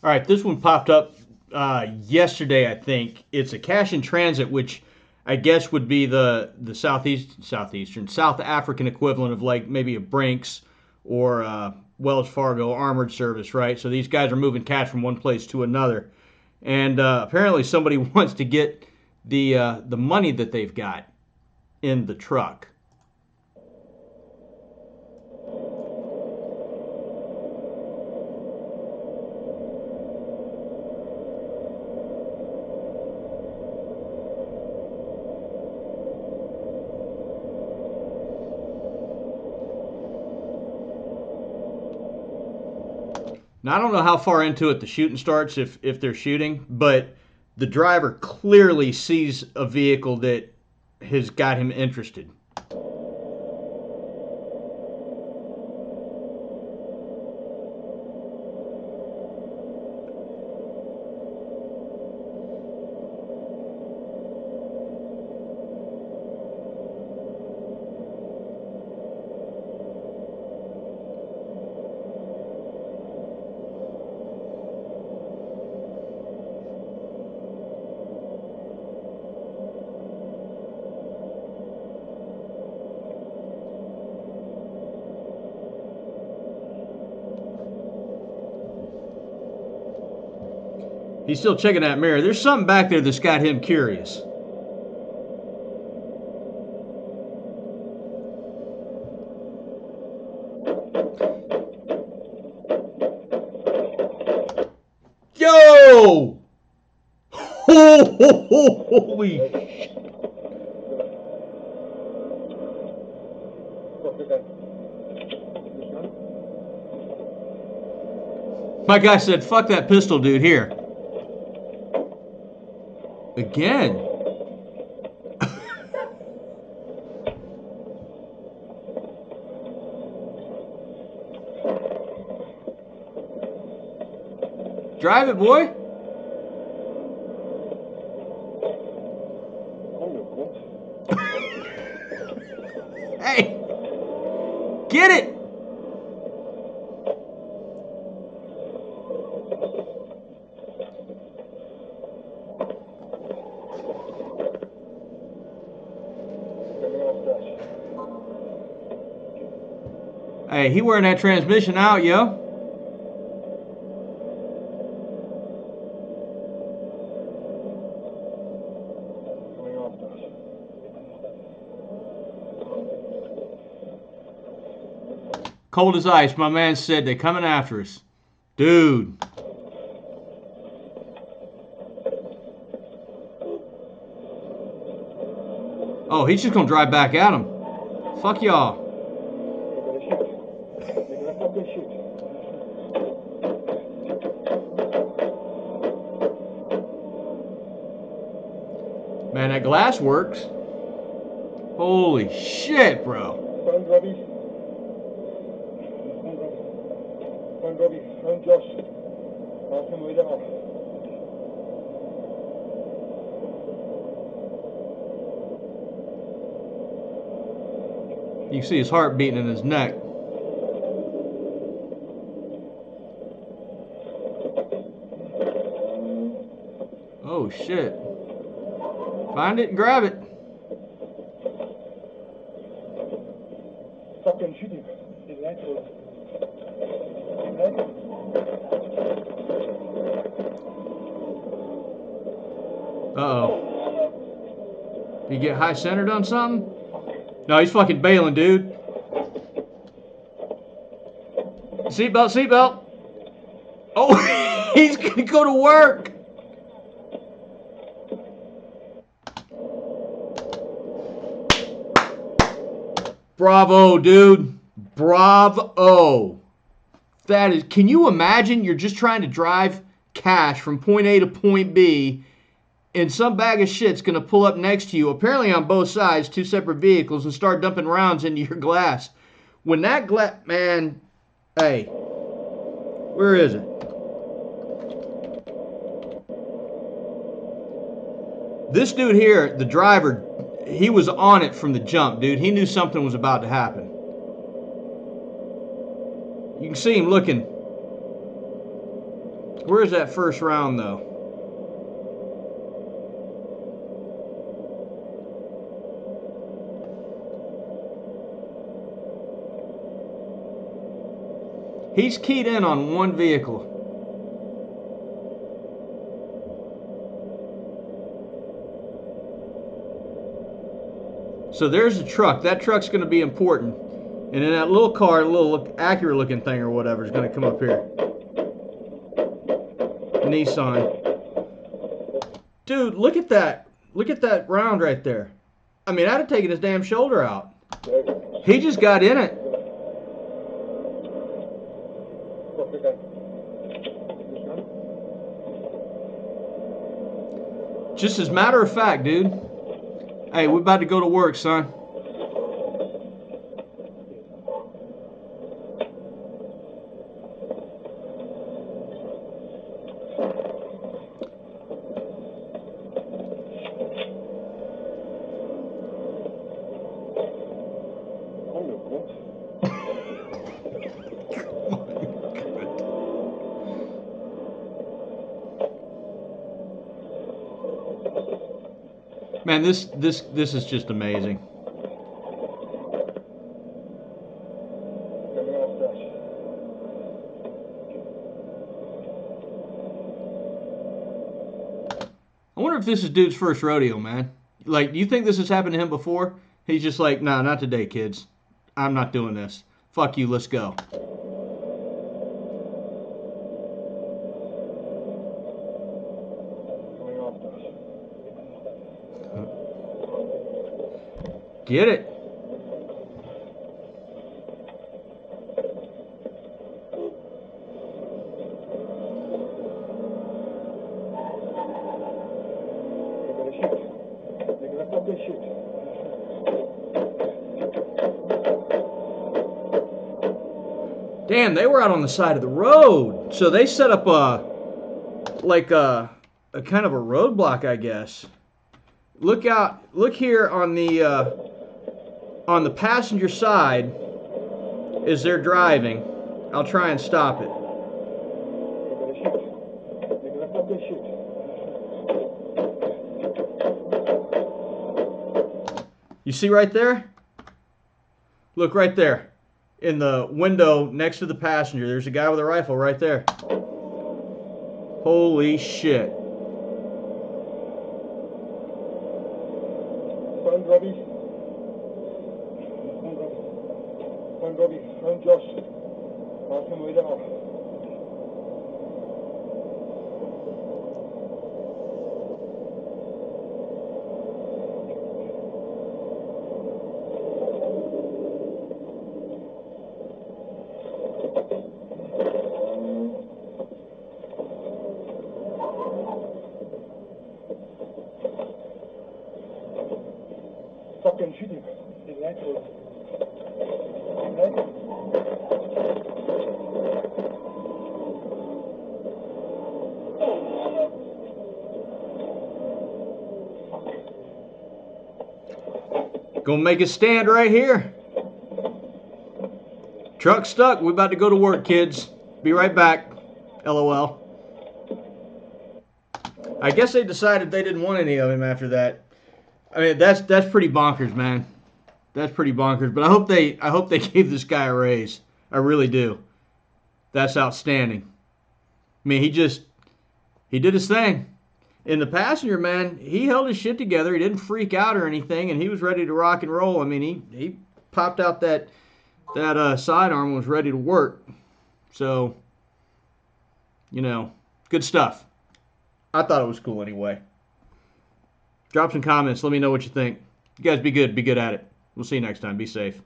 All right, this one popped up yesterday, I think. It's a cash in transit, which I guess would be the southeastern South African equivalent of like maybe a Brinks or Wells Fargo Armored Service, right? So these guys are moving cash from one place to another, and apparently somebody wants to get the money that they've got in the truck. Now I don't know how far into it the shooting starts if they're shooting, but the driver clearly sees a vehicle that has got him interested. He's still checking that mirror. There's something back there that's got him curious. Yo! Holy shit. My guy said, fuck that pistol, dude. Here. Again. Drive it, boy. Hey, get it. Hey, he wearing that transmission out, yo. Cold as ice. My man said they're coming after us. Dude. Oh, he's just gonna drive back at him. Fuck y'all. Man, that glass works. Holy shit, bro. You can see his heart beating in his neck. Oh shit. Find it and grab it. Uh-oh. Did you get high centered on something? No, he's fucking bailing, dude. Seatbelt, seatbelt. Oh, he's gonna go to work. Bravo, dude. Bravo. That is, can you imagine you're just trying to drive cash from point A to point B and some bag of shit's going to pull up next to you, apparently on both sides, two separate vehicles, and start dumping rounds into your glass. When that glass, man, hey, where is it? This dude here, the driver, he was on it from the jump, dude. He knew something was about to happen. You can see him looking. Where's that first round, though? He's keyed in on one vehicle. So there's a truck. That truck's going to be important. And then that little car, a little Acura looking thing or whatever, is going to come up here. Nissan. Dude, look at that. Look at that round right there. I mean, I'd have taken his damn shoulder out. He just got in it. Just as a matter of fact, dude. Hey, we're about to go to work, son. Man, this is just amazing. I wonder if this is dude's first rodeo, man. Like, do you think this has happened to him before? He's just like, nah, not today, kids. I'm not doing this. Fuck you, let's go. Get it. Damn, they were out on the side of the road. So they set up a kind of a roadblock, I guess. Look out! Look here on the passenger side as they're driving. I'll try and stop it. You see right there? Look right there. In the window next to the passenger, there's a guy with a rifle right there. Holy shit. Fucking shoot him. Gonna make a stand right here. Truck stuck. We're about to go to work, kids. Be right back. LOL. I guess they decided they didn't want any of him after that. I mean, that's pretty bonkers, man. That's pretty bonkers. But I hope they gave this guy a raise. I really do. That's outstanding. I mean, he did his thing. And the passenger, man, he held his shit together. He didn't freak out or anything, and he was ready to rock and roll. I mean, he popped out that sidearm and was ready to work. So, you know, good stuff. I thought it was cool anyway. Drop some comments. Let me know what you think. You guys be good. Be good at it. We'll see you next time. Be safe.